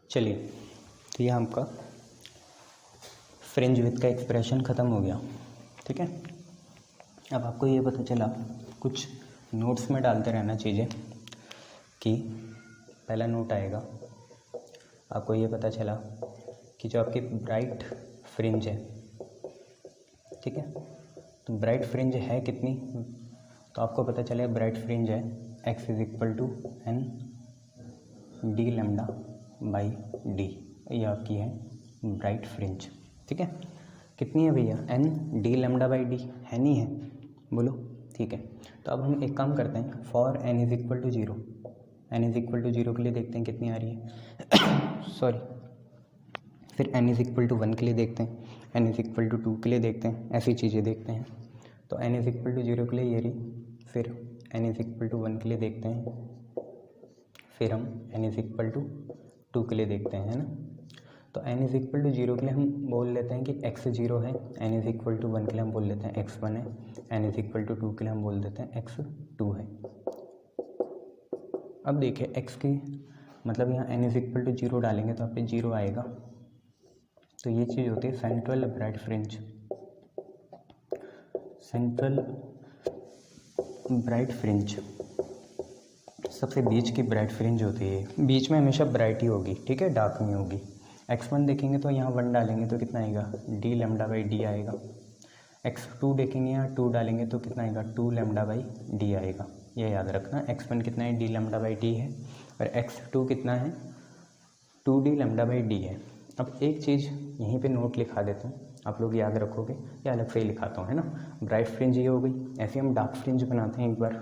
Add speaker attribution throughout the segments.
Speaker 1: चलिए, तो ये आपका फ्रिंज विड्थ का एक्सप्रेशन ख़त्म हो गया। ठीक है, अब आपको ये पता चला, कुछ नोट्स में डालते रहना चीज़ें कि पहला नोट आएगा, आपको ये पता चला कि जो आपकी ब्राइट फ्रिंज है, ठीक है, तो ब्राइट फ्रिंज है कितनी, तो आपको पता चले ब्राइट फ्रिंज है x is equal to n d lambda by d. ये आपकी है ब्राइट फ्रिंज। ठीक है, कितनी है भैया, n d lambda by d है, नहीं है, बोलो। ठीक है, तो अब हम एक काम करते हैं, for n is equal to zero, n is equal to zero के लिए देखते हैं कितनी आ रही है सॉरी, फिर n is equal to one के लिए देखते हैं, n is equal to two के लिए देखते हैं, ऐसी चीज़ें देखते हैं। तो n is equal to zero के लिए ये रही, फिर n is equal to one के लिए देखते हैं, फिर हम n is equal to two के लिए देखते हैं, है ना। तो n is equal to zero के लिए हम बोल लेते हैं कि एक्स ज़ीरो है, n is equal to one के लिए हम बोल लेते हैं एक्स वन है, n is equal to two के लिए हम बोल देते हैं एक्स टू है। अब देखिए एक्स की मतलब यहाँ n is equal to zero डालेंगे तो आप पे ज़ीरो आएगा, तो ये चीज़ होती है central bright fringe, central bright fringe सबसे बीच की ब्राइट फ्रिंज होती है, बीच में हमेशा ब्राइट ही होगी, ठीक है, डार्क नहीं होगी। x1 देखेंगे तो यहाँ 1 डालेंगे तो कितना आएगा, डी लैम्डा बाई डी आएगा। x2 देखेंगे, यहाँ 2 डालेंगे तो कितना आएगा, 2 लैम्डा बाई डी आएगा। ये याद रखना, x1 कितना है, डी लैम्डा बाई डी है, और x2 कितना है, 2 डी लैम्डा बाई डी है। अब एक चीज़ यहीं पे नोट लिखा देता हूँ, आप लोग याद रखोगे, या अलग से ही लिखाता हूँ, है ना। ब्राइट फ्रिंज ये हो गई। ऐसे हम डार्क फ्रिंज बनाते हैं एक बार,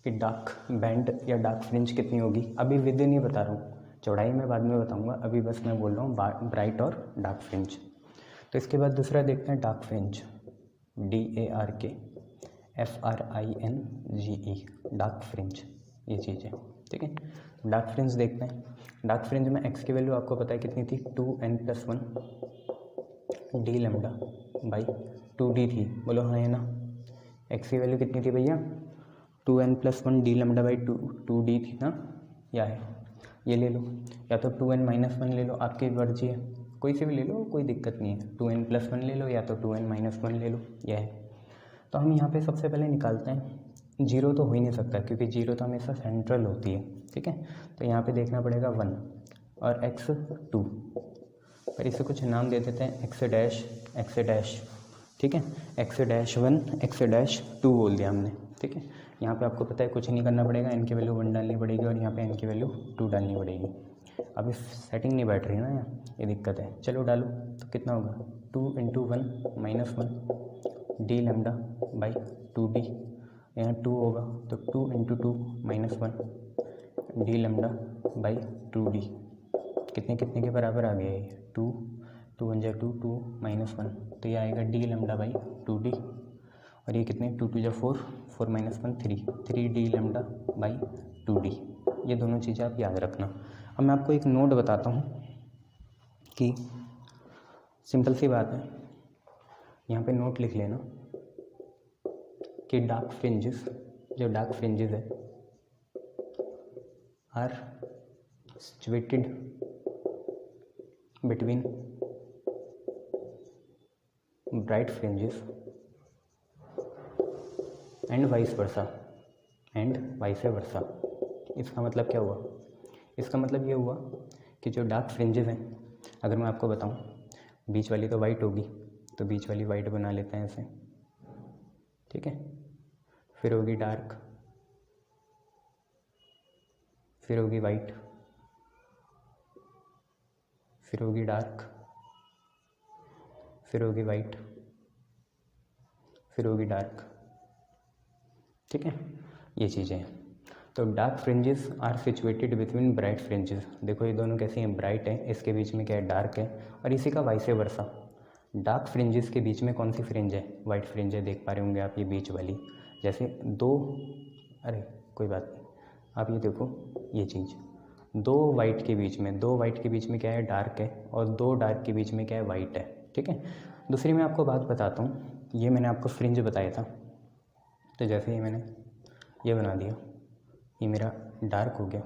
Speaker 1: कि डार्क बैंड या डार्क फ्रिंज कितनी होगी। अभी विद नहीं बता रहा हूँ, चौड़ाई में बाद में बताऊँगा, अभी बस मैं बोल रहा हूँ ब्राइट और डार्क फ्रिंज। तो इसके बाद दूसरा देखते हैं dark fringe, DARK FRINGE, dark fringe, ये चीज़ है। ठीक है, डार्क फ्रिंज देखते हैं। डार्क फ्रिंज में एक्स की वैल्यू आपको पता है कितनी थी, 2n+1 D lambda by 2d थी, बोलो हाँ है ना। एक्स की वैल्यू कितनी थी भैया, 2n+1 D lambda by 2d थी ना, या है, ये ले लो, या तो 2n-1 ले लो, आपकी मर्जी है, कोई से भी ले लो, कोई दिक्कत नहीं है। 2n+1 ले लो या तो 2n-1 ले लो, यह है। तो हम यहाँ पे सबसे पहले निकालते हैं, जीरो तो हो ही नहीं सकता क्योंकि जीरो तो हमेशा सेंट्रल होती है। ठीक है, तो यहाँ पे देखना पड़ेगा 1 और x2, पर इसे कुछ नाम दे देते हैं, x डैश, ठीक है, x-1 x-2 बोल दिया हमने। ठीक है, यहाँ पे आपको पता है कुछ नहीं करना पड़ेगा, n की वैल्यू 1 डालनी पड़ेगी और यहाँ पे n की वैल्यू 2 डालनी पड़ेगी। अभी सेटिंग नहीं बैठ रही ना यहाँ, ये दिक्कत है। चलो डालो, तो कितना होगा, 2 × 1 - 1 डी लैम्डा बाई 2d, यहाँ 2 होगा तो 2 × 2 - 1 डी लैम्डा बाई 2d, कितने कितने के बराबर आ गया ये, 2 2 × 2 2 - 1, तो ये आएगा डी लैम्डा बाई 2d, और ये कितने, 2 × 4 4 - 1 3 डी लैम्डा बाई 2d। ये दोनों चीज़ें आप याद रखना। अब मैं आपको एक नोट बताता हूँ कि सिंपल सी बात है, यहाँ पे नोट लिख लेना कि डार्क फ्रिंजेस, जो डार्क फ्रिंजेस है, are situated between bright fringes and vice versa. इसका मतलब क्या हुआ, इसका मतलब ये हुआ कि जो डार्क फ्रिंजेस हैं, अगर मैं आपको बताऊं, बीच वाली तो वाइट होगी, तो बीच वाली वाइट बना लेते हैं ऐसे, ठीक है, फिर होगी डार्क, फिर होगी वाइट, फिर होगी डार्क, फिर होगी वाइट, फिर होगी डार्क। ठीक है, ये चीज़ें हैं। तो dark fringes are situated between bright fringes. देखो ये दोनों कैसी हैं, ब्राइट है, इसके बीच में क्या है, डार्क है, और इसी का वाइस वर्सा। डार्क फ्रिंजेस के बीच में कौन सी फ्रिंज है, वाइट फ्रिंज है, देख पा रहे होंगे आप, ये बीच वाली। जैसे अरे कोई बात नहीं, आप ये देखो, ये चीज़, दो वाइट के बीच में क्या है, डार्क है, और दो डार्क के बीच में क्या है, वाइट है। ठीक है, दूसरी मैं आपको बात बताता हूँ, ये मैंने आपको फ्रिंज बताया था, तो जैसे ही मैंने ये बना दिया, ये मेरा डार्क हो गया,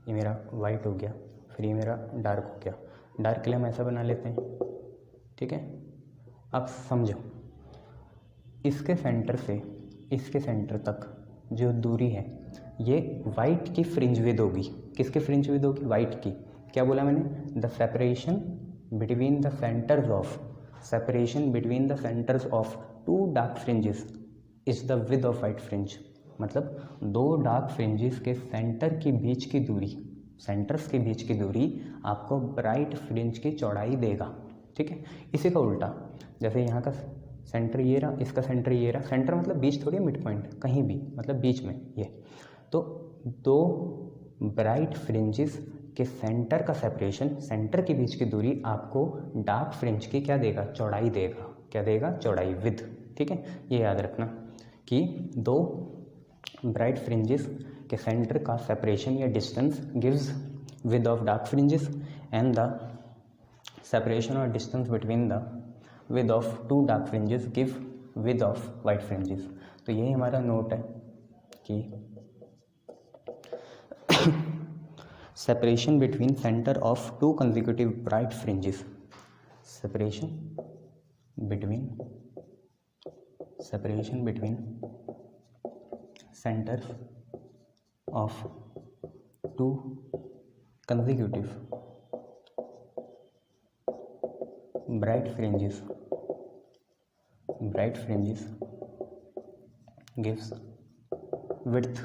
Speaker 1: ये मेरा वाइट हो गया, फिर ये मेरा डार्क हो गया। डार्क के लिए हम ऐसा बना लेते हैं, ठीक है। अब समझो, इसके सेंटर से इसके सेंटर तक जो दूरी है ये वाइट की फ्रिंज विद होगी। किसकी फ्रिंज विद होगी? वाइट की। क्या बोला मैंने? The separation between the centres of two dark fringes is the width of white fringe. मतलब दो डार्क फ्रिंजेस के सेंटर्स के बीच की दूरी आपको ब्राइट फ्रिंज की चौड़ाई देगा, ठीक है। इसी का उल्टा, जैसे यहाँ का सेंटर ये रहा, इसका सेंटर ये रहा। सेंटर मतलब बीच थोड़ी, मिड पॉइंट, कहीं भी, मतलब बीच में ये। तो दो ब्राइट फ्रिंजेस के सेंटर का सेपरेशन, सेंटर के बीच की दूरी आपको डार्क फ्रिंज की क्या देगा? चौड़ाई देगा। क्या देगा? चौड़ाई, विद, ठीक है। ये याद रखना कि दो ब्राइट फ्रिंजेस के सेंटर का सेपरेशन या distance gives width of dark fringes and the separation और distance between the width of two dark fringes give width of white fringes. तो यही हमारा नोट है कि separation between center of two consecutive bright fringes, separation between centers of two consecutive bright fringes gives width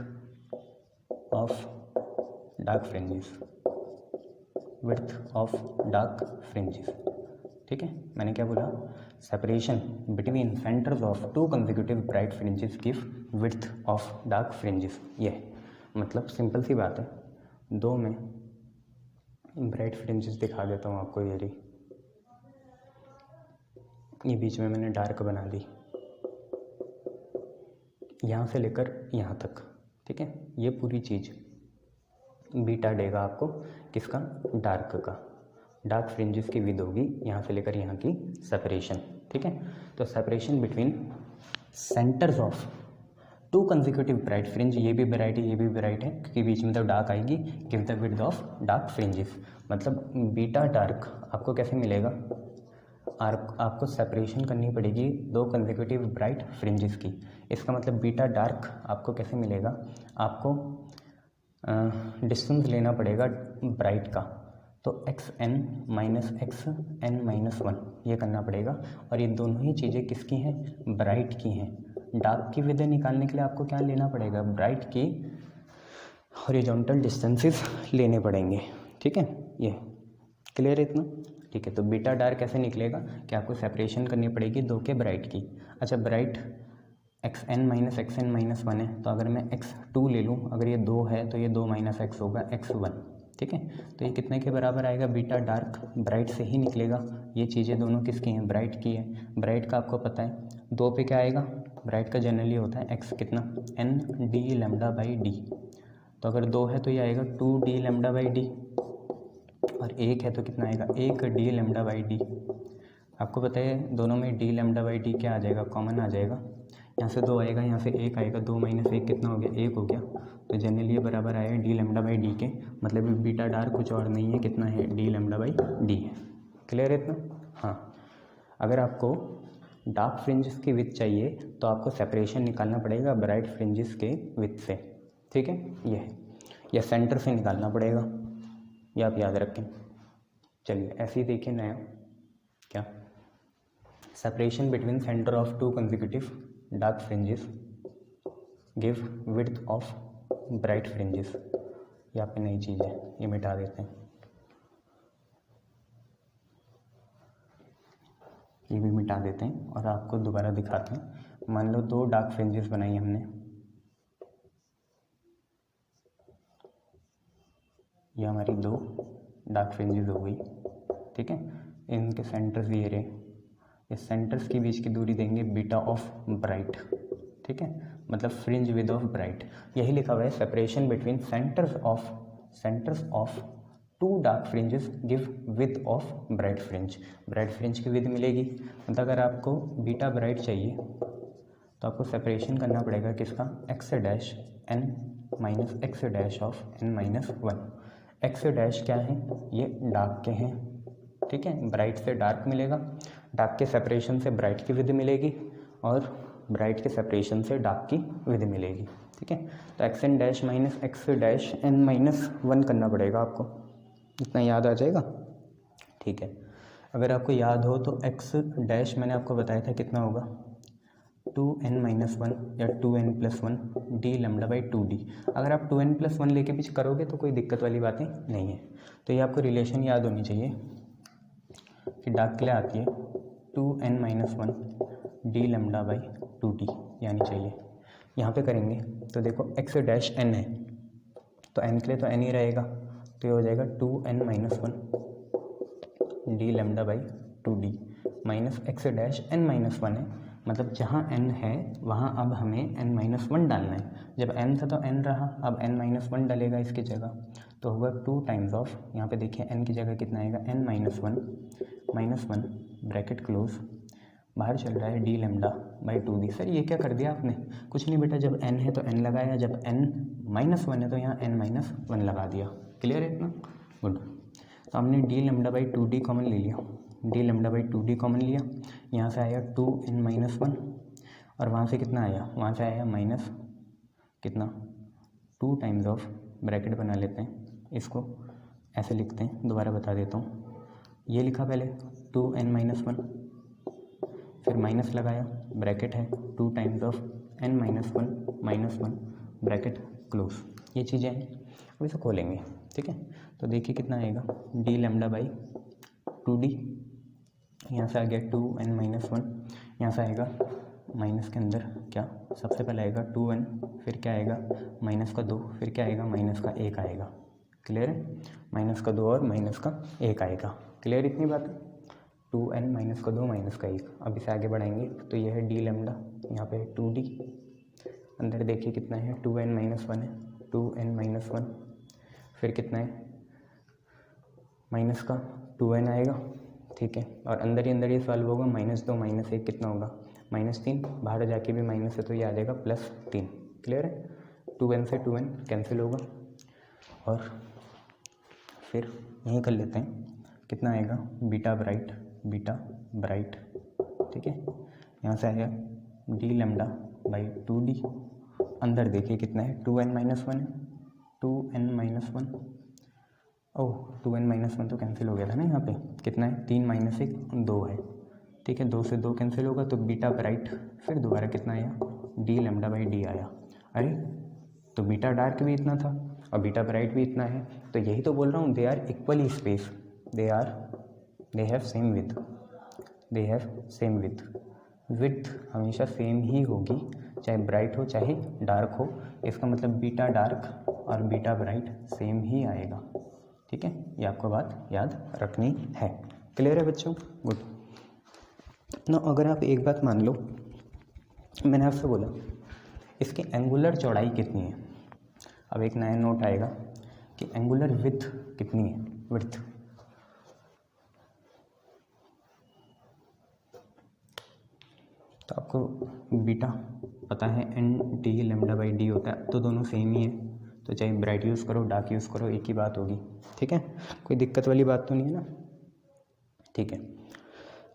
Speaker 1: of dark fringes, ठीक है। मैंने क्या बोला? Separation between centres of to consecutive bright fringes give width of dark fringes. ये मतलब simple सी बात है, दो में ब्राइट फ्रिंजेस दिखा देता हूँ आपको। ये बीच में मैंने डार्क बना दी, यहाँ से लेकर यहाँ तक, ठीक है। ये पूरी चीज़ बीटा देगा आपको, किसका? डार्क का। डार्क फ्रिंजेस की विद होगी यहाँ से लेकर यहाँ की सेपरेशन, ठीक है। तो separation between centres of to consecutive bright fringe, ये भी ब्राइट है, ये भी ब्राइट है, क्योंकि बीच में तो डार्क आएगी, give the width of dark fringes. मतलब बीटा डार्क आपको कैसे मिलेगा? आपको सेपरेशन करनी पड़ेगी दो कंसेक्यूटिव ब्राइट फ्रिंजेस की। इसका मतलब बीटा डार्क आपको कैसे मिलेगा? आपको डिस्टेंस लेना पड़ेगा ब्राइट का, तो xn माइनस xn माइनस 1 ये करना पड़ेगा। और ये दोनों ही चीज़ें किसकी हैं? ब्राइट की हैं। डार्क की विद निकालने के लिए आपको क्या लेना पड़ेगा? ब्राइट की हॉरिजॉन्टल डिस्टेंसेस लेने पड़ेंगे, ठीक है। ये क्लियर है इतना? ठीक है। तो बीटा डार्क कैसे निकलेगा कि आपको सेपरेशन करनी पड़ेगी दो के ब्राइट की। अच्छा, bright xn minus xn minus 1 है, तो अगर मैं x2 ले लूँ, अगर ये 2 है तो ये 2 माइनस x होगा x1, ठीक है। तो ये कितने के बराबर आएगा? बीटा डार्क ब्राइट से ही निकलेगा। ये चीज़ें दोनों किसकी हैं? ब्राइट की है। ब्राइट का आपको पता है 2 पे क्या आएगा? ब्राइट का जनरली होता है x कितना? n d lambda by D. तो अगर 2 है तो ये आएगा 2d लैम्डा बाई डी, और 1 है तो कितना आएगा? 1d lambda by D. आपको पता है दोनों में d लैम्डा बाई डी क्या आ जाएगा? कॉमन आ जाएगा। यहाँ से 2 आएगा, यहाँ से 1 आएगा, 2 माइनस 1 कितना हो गया? 1 हो गया। तो जनरली ये बराबर आएगा डी लैम्डा बाई डी के। मतलब बीटा डार्क कुछ और नहीं है, कितना है? डी लैम्डा बाई डी है। क्लियर है इतना? हाँ। अगर आपको डार्क फ्रिंजेस की विड्थ चाहिए तो आपको सेपरेशन निकालना पड़ेगा ब्राइट फ्रिंजेस के विड्थ से, ठीक है। ये है, या सेंटर से निकालना पड़ेगा, ये आप याद रखें। चलिए ऐसे ही देखिए नया क्या, separation between centre of to consecutive dark fringes give width of bright fringes. ये आपकी नई चीज़ है, ये मिटा देते हैं, ये भी मिटा देते हैं और आपको दोबारा दिखाते हैं। मान लो 2 डार्क फ्रिंजेस बनाई हमने, ये हमारी 2 डार्क फ्रिंजेस हो गई, ठीक है। इनके सेंटर्स ये रहे, इस सेंटर्स के बीच की दूरी देंगे बीटा ऑफ ब्राइट, ठीक है। मतलब फ्रिंज विद ऑफ ब्राइट, यही लिखा हुआ है separation between centres of two dark fringes give width of bright fringe. Bright fringe की विद मिलेगी, मतलब अगर आपको बीटा ब्राइट चाहिए तो आपको सेपरेशन करना पड़ेगा किसका? x dash n minus x dash of n minus 1। X dash क्या है, ये डार्क के हैं, ठीक है, ब्राइट से डार्क मिलेगा, डार्क के सेपरेशन से ब्राइट की विधि मिलेगी और ब्राइट के सेपरेशन से डार्क की विधि मिलेगी, ठीक है। तो x n dash minus x dash n minus 1 करना पड़ेगा आपको, इतना याद आ जाएगा, ठीक है। अगर आपको याद हो तो एक्स डैश मैंने आपको बताया था कितना होगा, 2n-1 या 2n+1 D lambda by 2d। अगर आप 2n+1 लेके भी करोगे तो कोई दिक्कत वाली बातें नहीं है। तो ये आपको रिलेशन याद होनी चाहिए कि डार्क के लिए आती है 2n-1 D lambda by 2d यानी चाहिए। यहाँ पे करेंगे तो देखो एक्स डैश एन है तो एन के लिए तो एन ही रहेगा, तो ये हो जाएगा 2n-1 D lambda by 2d minus x dash n-1 है, मतलब जहाँ n है वहाँ अब हमें n-1 डालना है। जब n था तो n रहा, अब n-1 डालेगा इसकी जगह, तो होगा 2 टाइम्स ऑफ, यहाँ पे देखिए n की जगह कितना आएगा, n-1 ब्रैकेट क्लोज, बाहर चल रहा है D lambda by 2d। Sir ये क्या कर दिया आपने, कुछ नहीं बेटा, जब n है तो n लगाया, जब n-1 है तो यहाँ n-1 लगा दिया। क्लियर है इतना, गुड। तो हमने D lambda by 2d common ले लिया, D lambda by 2d common लिया, यहाँ से आया 2n-1 और वहाँ से कितना आया, वहाँ से आया माइनस कितना 2 टाइम्स ऑफ, ब्रैकेट बना लेते हैं, इसको ऐसे लिखते हैं, दोबारा बता देता हूँ, ये लिखा पहले 2n-1 फिर माइनस लगाया, ब्रैकेट है 2 times of n-1 bracket close, ये चीज़ें हैं। अब इसे खोलेंगे, ठीक है। तो देखिए कितना आएगा, डी लैम्डा बाई 2d, यहाँ से आ गया 2n-1, यहाँ से आएगा माइनस के अंदर क्या, सबसे पहले आएगा 2n, फिर क्या आएगा माइनस का 2, फिर क्या आएगा माइनस का 1 आएगा। क्लियर है, माइनस का 2 और माइनस का 1 आएगा। क्लियर इतनी बात, 2n माइनस का 2 माइनस का 1। अब इसे आगे बढ़ाएंगे तो यह है डी लैम्डा, यहाँ पे 2d, अंदर देखिए कितना है 2n-1 है, 2n-1 फिर कितना है माइनस का 2n आएगा, ठीक है, और अंदर ही सॉल्व होगा, -2 -1 कितना होगा -3, बाहर जाके भी माइनस है तो ये आ जाएगा +3। क्लियर है, 2n से 2n कैंसिल होगा और फिर यहीं कर लेते हैं, कितना आएगा बीटा ब्राइट, ठीक है, यहाँ से आएगा डी लैम्डा बाई 2d, अंदर देखिए कितना है 2n-1 है, 2n-1 ओह 2n-1 तो कैंसिल हो गया था ना, यहाँ पे कितना है 3 - 1 2 है, ठीक है, 2 से 2 कैंसिल होगा तो बीटा ब्राइट, फिर दोबारा कितना आया डी लैम्डा बाई डी आया। अरे तो बीटा डार्क भी इतना था और बीटा ब्राइट भी इतना है, तो यही तो बोल रहा हूँ, they are equally space, they have same width हमेशा सेम ही होगी, चाहे ब्राइट हो चाहे डार्क हो, इसका मतलब बीटा डार्क और बीटा ब्राइट सेम ही आएगा, ठीक है, ये आपको बात याद रखनी है। क्लियर है बच्चों, गुड। ना अगर आप एक बात मान लो, मैंने आपसे बोला इसकी एंगुलर चौड़ाई कितनी है, अब एक नया नोट आएगा कि एंगुलर विड्थ कितनी है, विड्थ, तो आपको बीटा पता है n d lambda by d होता है, तो दोनों सेम ही है, तो चाहे ब्राइट यूज़ करो डार्क यूज़ करो एक ही बात होगी, ठीक है, कोई दिक्कत वाली बात तो नहीं है ना, ठीक है।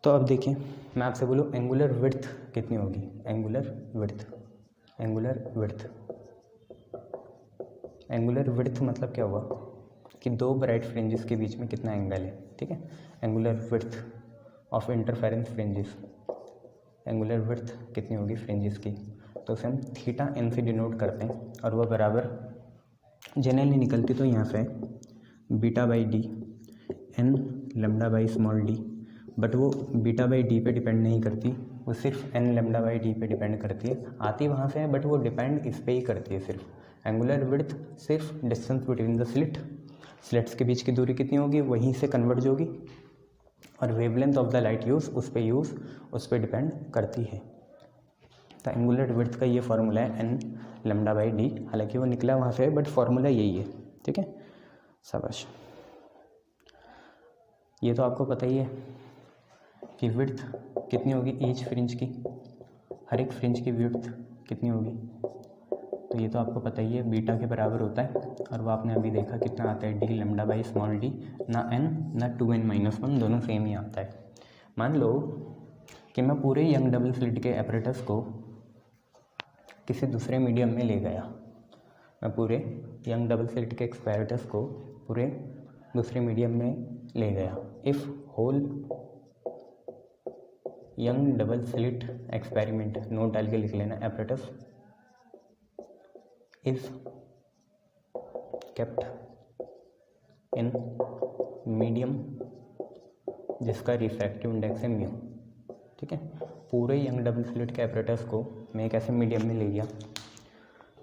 Speaker 1: तो अब देखिए मैं आपसे बोलूँ एंगुलर विड्थ कितनी होगी, एंगुलर विड्थ मतलब क्या हुआ कि दो ब्राइट फ्रिंजेस के बीच में कितना एंगल है, ठीक है, angular width of interference fringes, angular width कितनी होगी फ्रिंजेस की, तो उसे हम थीटा एन से डिनोट करते हैं और वह बराबर जनरली निकलती तो यहाँ से beta by d n lambda by small d, but वो बीटा बाई डी पे डिपेंड नहीं करती, वो सिर्फ एन लैम्डा बाई डी पे डिपेंड करती है, आती वहाँ से है बट वो डिपेंड इस पे ही करती है सिर्फ। एंगुलर विड्थ सिर्फ डिस्टेंस बिटवीन द स्लिट्स के बीच की दूरी कितनी होगी वहीं से कन्वर्ज होगी, और वेवलेंथ ऑफ द लाइट उस पर डिपेंड करती है। तो एंगुलर विड्थ का ये फार्मूला है एन लैम्डा बाई डी, हालांकि वो निकला वहाँ से बट फार्मूला यही है, ठीक है, शाबाश। ये तो आपको पता ही है कि विड्थ कितनी होगी ईच फ्रिंज की, हर एक फ्रिंज की विड्थ कितनी होगी तो ये तो आपको पता ही है बीटा के बराबर होता है, और वो आपने अभी देखा कितना आता है, D lambda by small D, ना एन ना 2n-1 दोनों सेम ही आता है। मान लो कि मैं पूरे यंग डबल स्लिट के एपरेटस को किसी दूसरे मीडियम में ले गया, मैं पूरे यंग डबल स्लिट के एपरेटस को पूरे दूसरे मीडियम में ले गया। If whole Young double slit experiment, note डाल के लिख लेना, apparatus is kept in medium जिसका रिफ्रैक्टिव इंडेक्स है म्यू। ठीक है, पूरे यंग डबल स्लिट के एपरेटस को मैं एक ऐसे मीडियम में ले गया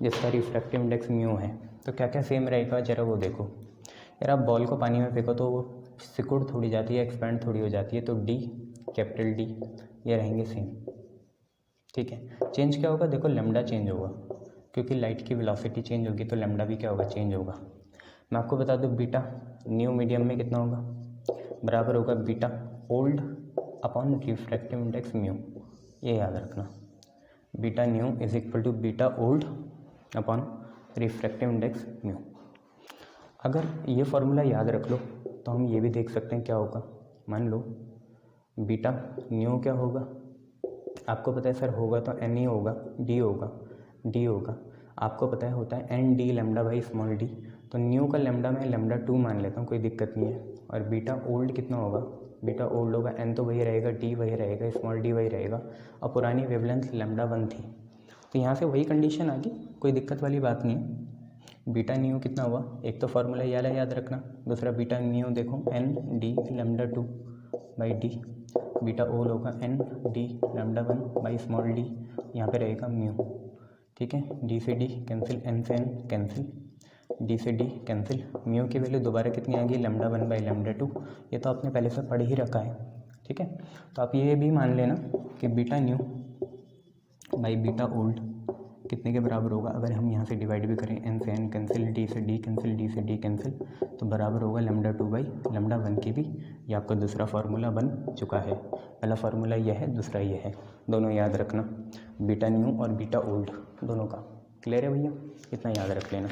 Speaker 1: जिसका रिफ्रैक्टिव इंडेक्स म्यू है। तो क्या क्या सेम रहेगा, जरा वो देखो यार। आप बॉल को पानी में फेंको तो वो सिकुड़ थोड़ी जाती है, एक्सपेंड थोड़ी हो जाती है, तो डी, कैपिटल डी, ये रहेंगे सेम। ठीक है, चेंज क्या होगा, देखो लैम्डा चेंज होगा, क्योंकि लाइट की वेलोसिटी चेंज होगी तो लैम्डा भी क्या होगा, चेंज होगा। मैं आपको बता दूं बीटा न्यू मीडियम में कितना होगा, बराबर होगा beta old upon refractive index mu, ये याद रखना। Beta new is equal to beta old upon refractive index mu. अगर ये फॉर्मूला याद रख लो तो हम ये भी देख सकते हैं क्या होगा। मान लो बीटा न्यू क्या होगा, आपको पता है सर होगा तो एन ही होगा, डी होगा, डी होगा, आपको पता है होता है n d lambda by small d. तो न्यू का लैम्डा मैं लैम्डा 2 मान लेता हूँ, कोई दिक्कत नहीं है। और बीटा ओल्ड कितना होगा, बीटा ओल्ड होगा, एन तो वही रहेगा, डी वही रहेगा, स्मॉल डी वही रहेगा, और पुरानी वेवलेंथ लैम्डा 1 थी। तो यहाँ से वही कंडीशन आ गई, कोई दिक्कत वाली बात नहीं है। बीटा न्यू कितना हुआ, एक तो फार्मूला याद रखना, दूसरा बीटा न्यू देखो n d lambda 2 by d, beta old होगा n d lambda 1 by small d, यहाँ पे रहेगा म्यू। ठीक है, डी से डी कैंसिल, एन से एन कैंसिल, डी से डी कैंसिल, म्यू की वैल्यू दोबारा कितनी आ गई, लैम्डा 1 बाई लैम्डा 2, ये तो आपने पहले से पढ़ ही रखा है। ठीक है, तो आप ये भी मान लेना कि beta new by beta old कितने के बराबर होगा, अगर हम यहाँ से डिवाइड भी करें, एन से एन कैंसिल, डी से डी कैंसिल, डी से डी कैंसिल, तो बराबर होगा लैम्डा 2 बाई लैम्डा 1 की भी। ये आपका दूसरा फार्मूला बन चुका है। पहला फार्मूला यह है, दूसरा ये है, दोनों याद रखना, बीटा न्यू और बीटा ओल्ड दोनों का। क्लियर है भैया, इतना याद रख लेना।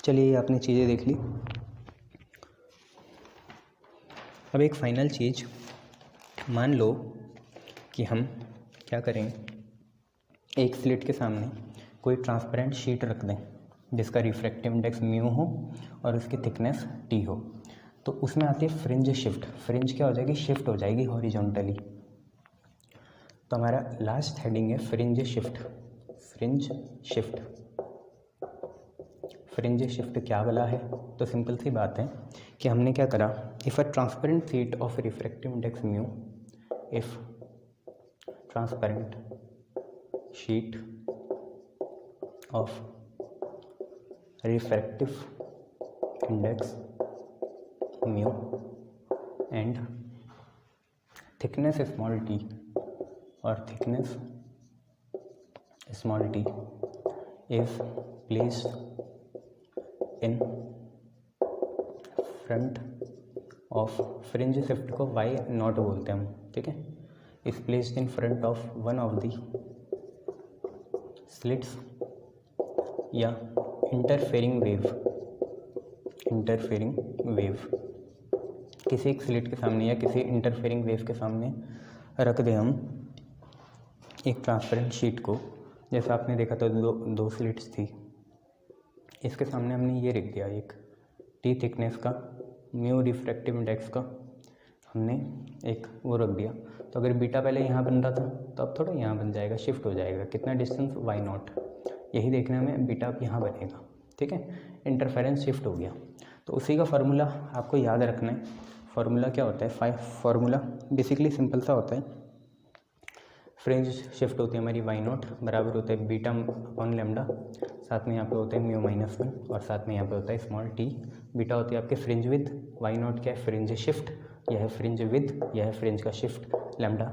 Speaker 1: चलिए ये आपने चीज़ें देख ली। अब एक फाइनल चीज़, मान लो कि हम क्या करें, एक स्लिट के सामने कोई ट्रांसपेरेंट शीट रख दें जिसका रिफ्रैक्टिव इंडेक्स म्यू हो और उसकी थिकनेस टी हो। तो उसमें आती है फ्रिंज शिफ्ट। फ्रिंज क्या हो जाएगी, शिफ्ट हो जाएगी हॉरिजॉन्टली। तो हमारा लास्ट हेडिंग है fringe shift. Fringe shift, fringe shift क्या वाला है, तो सिंपल सी बात है कि हमने क्या करा, if a transparent sheet of refractive index mu, if transparent sheet of refractive index mu and thickness small T, और thickness small T is placed in front of, fringe shift को वाई नॉट बोलते हैं हम। ठीक है, is placed in front of one of the slits या interfering wave, interfering wave किसी एक स्लिट के सामने या किसी इंटरफेरिंग वेव के सामने रख दें हम एक ट्रांसपेरेंट शीट को। जैसे आपने देखा था दो स्लिट्स थी, इसके सामने हमने ये रख दिया, एक टी थिकनेस का म्यू रिफ्रैक्टिव इंडेक्स का हमने एक वो रख दिया। तो अगर बीटा पहले यहाँ बन रहा था तो अब थोड़ा यहाँ बन जाएगा, शिफ्ट हो जाएगा, कितना डिस्टेंस, वाई नॉट, यही देखने में बीटा अब यहाँ बनेगा। ठीक है, इंटरफेरेंस शिफ्ट हो गया। तो उसी का फार्मूला आपको याद रखना है। फार्मूला क्या होता है, फार्मूला बेसिकली सिंपल सा होता है, फ्रिंज शिफ्ट होती है हमारी वाई नॉट, बराबर होता है बीटा अपॉन लैम्डा, साथ में यहाँ पे होता है म्यू -1 और साथ में यहाँ पे होता है स्मॉल टी। बीटा होती है आपके फ्रिंज विद, वाई नॉट क्या है, फ्रिंज शिफ्ट, यह है फ्रिंज विद, यह है फ्रिंज का shift, lambda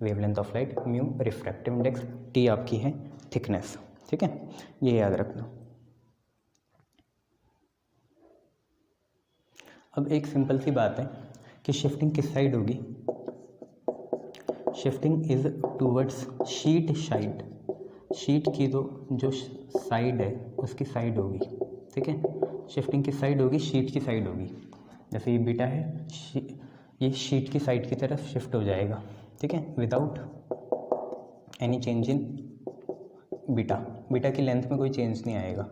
Speaker 1: wavelength of light, mu refractive index, T आपकी है थिकनेस। ठीक है, ये याद रखना। अब एक सिंपल सी बात है कि शिफ्टिंग किस साइड होगी, shifting is towards sheet side, sheet की जो साइड है उसकी साइड होगी, ठीक है। शिफ्टिंग किस साइड होगी, शीट की साइड होगी। जैसे ये बीटा है, ये शीट की साइड की तरफ शिफ्ट हो जाएगा, ठीक है, without any change in beta. Beta की लेंथ में कोई चेंज नहीं आएगा,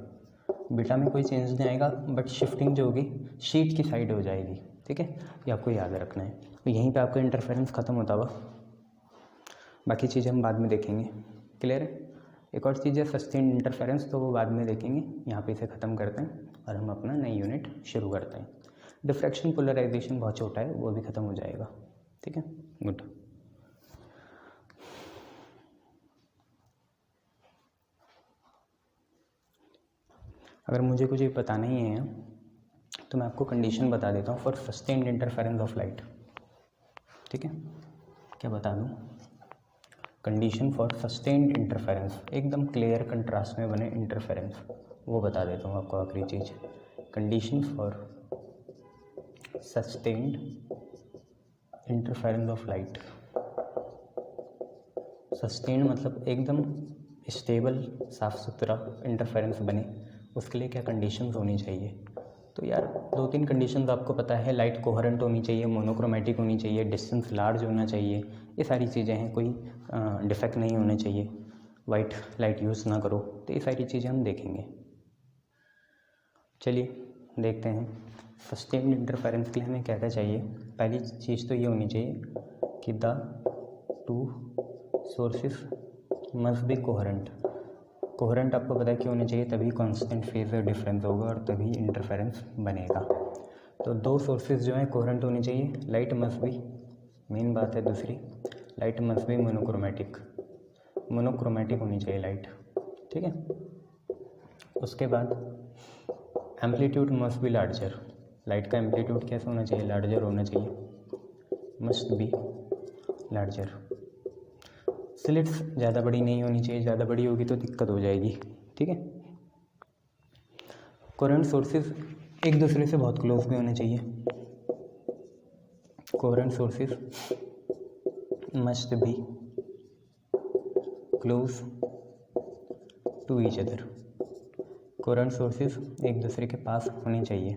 Speaker 1: बीटा में कोई चेंज नहीं आएगा, बट शिफ्टिंग जो होगी शीट की साइड हो जाएगी, ठीक है। ये आपको याद रखना है। तो यहीं पे आपका इंटरफेरेंस ख़त्म होता हुआ, बाकी चीज़ें हम बाद में देखेंगे। क्लियर है। एक और चीज़ है सस्टेन्ड इंटरफेरेंस, तो वो बाद में देखेंगे। यहाँ पे इसे ख़त्म करते हैं और हम अपना नई यूनिट शुरू करते हैं। डिफ्रैक्शन पोलराइजेशन बहुत छोटा है, वो भी ख़त्म हो जाएगा, ठीक है। गुड। अगर मुझे कुछ पता नहीं है तो मैं आपको कंडीशन बता देता हूँ for sustained interference of light, ठीक है। क्या बता दूँ, कंडीशन फॉर सस्टेन्ड इंटरफेरेंस, एकदम क्लियर कंट्रास्ट में बने इंटरफेरेंस, वो बता देता हूँ आपको। आखिरी चीज़, condition for sustained interference of light. Sustained मतलब एकदम स्टेबल साफ़ सुथरा इंटरफेरेंस बने, उसके लिए क्या कंडीशंस होनी चाहिए। तो यार 2-3 कंडीशंस आपको पता है। लाइट कोहेरेंट होनी चाहिए, मोनोक्रोमेटिक होनी चाहिए, डिस्टेंस लार्ज होना चाहिए, ये सारी चीज़ें हैं। कोई डिफेक्ट नहीं होने चाहिए, वाइट लाइट यूज़ ना करो, तो ये सारी चीज़ें हम देखेंगे। चलिए देखते हैं सस्टेन्ड इंटरफेरेंस के लिए हमें क्या क्या चाहिए। पहली चीज़ तो ये होनी चाहिए कि the two sources must be coherent. Coherent आपको पता है कि होने चाहिए, तभी कांस्टेंट फेज डिफरेंस होगा और तभी इंटरफेरेंस बनेगा। तो 2 सोर्सेज जो हैं कोहेरेंट होनी चाहिए। लाइट मस्ट बी, मेन बात है दूसरी, light must be monochromatic, monochromatic होनी चाहिए लाइट, ठीक है। उसके बाद amplitude must be larger, light का एम्पलीट्यूड कैसा होना चाहिए, लार्जर होना चाहिए, मस्ट बी लार्जर। स्लिट्स ज़्यादा बड़ी नहीं होनी चाहिए, ज़्यादा बड़ी होगी तो दिक्कत हो जाएगी, ठीक है। कोहेरेंट सोर्सेज एक दूसरे से बहुत क्लोज भी होने चाहिए। Coherent sources must be close to each other. Coherent sources एक दूसरे के पास होने चाहिए।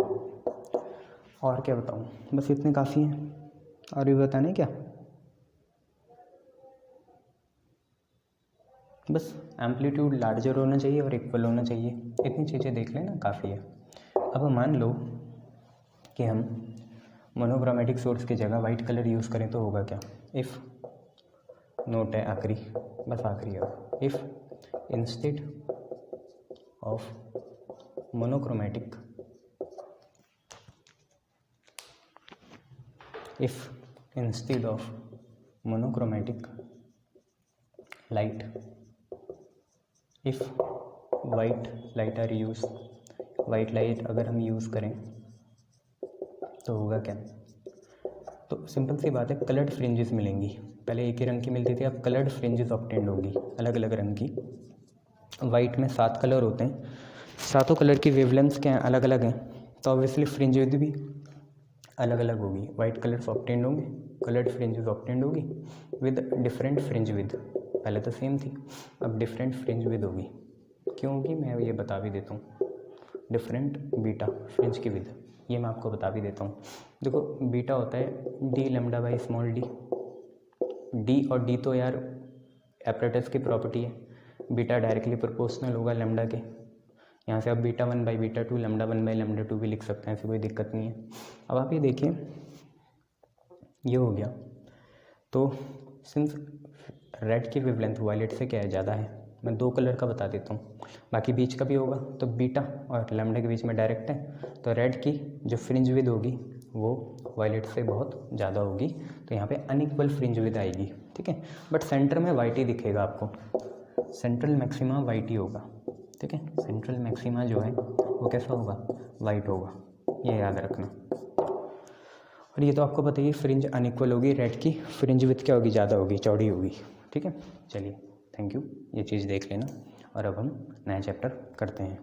Speaker 1: और क्या बताऊँ, बस इतने काफ़ी हैं। और भी बताने क्या, बस एम्पलीट्यूड लार्जर होना चाहिए और इक्वल होना चाहिए, इतनी चीज़ें देख लेना काफ़ी है। अब मान लो कि हम मोनोक्रोमेटिक सोर्स की जगह वाइट कलर यूज़ करें तो होगा क्या। इफ़ नोट है आखिरी, बस आखिरी है, if instead of monochromatic, if instead of monochromatic light, if white light are use, white light अगर हम यूज़ करें तो होगा क्या। तो सिंपल सी बात है, कलर्ड फ्रिंजेस मिलेंगी। पहले एक ही रंग की मिलती थी, अब कलर्ड फ्रिंजेस ऑब्टेंड होगी, अलग अलग रंग की। वाइट में 7 कलर होते हैं, 7 कलर की वेवलेंथ्स क्या हैं, अलग अलग हैं, तो ऑब्वियसली फ्रिंज विड्थ भी अलग अलग होगी। वाइट कलर्स ऑब्टेंड होंगे, कलर्ड फ्रिंजेस ऑब्टेंड होगी विद डिफरेंट फ्रिंज विड्थ। पहले तो सेम थी, अब डिफरेंट फ्रिंज विड्थ होगी। क्यों होगी मैं ये बता भी देता हूँ। डिफरेंट बीटा फ्रिंज की विड्थ, ये मैं आपको बता भी देता हूँ। देखो बीटा होता है D lambda by small D. D और डी तो यार एपरेटस की प्रॉपर्टी है, बीटा डायरेक्टली प्रोपोर्शनल होगा लैम्डा के। यहाँ से आप beta 1 by beta 2, lambda 1 by lambda 2 भी लिख सकते हैं, ऐसी कोई दिक्कत नहीं है। अब आप ये देखिए, ये हो गया। तो सिंस रेड की वेवलेंथ वायलेट से क्या है, ज़्यादा है, मैं 2 कलर का बता देता हूँ, बाकी बीच का भी होगा। तो बीटा और लैम्डा के बीच में डायरेक्ट है, तो रेड की जो फ्रिंज विड्थ होगी वो वायलेट से बहुत ज़्यादा होगी, तो यहाँ पे अनइक्वल फ्रिंज विड्थ आएगी, ठीक है। बट सेंटर में वाइट ही दिखेगा आपको, सेंट्रल मैक्सिमा वाइट ही होगा, ठीक है। सेंट्रल मैक्सिमा जो है वो कैसा होगा, वाइट होगा, ये याद रखना। और ये तो आपको पता ही, फ्रिंज अनइक्वल होगी, रेड की फ्रिंज विड्थ क्या होगी, ज़्यादा होगी, चौड़ी होगी, ठीक है। चलिए थैंक यू, ये चीज़ देख लेना। और अब हम नया चैप्टर करते हैं।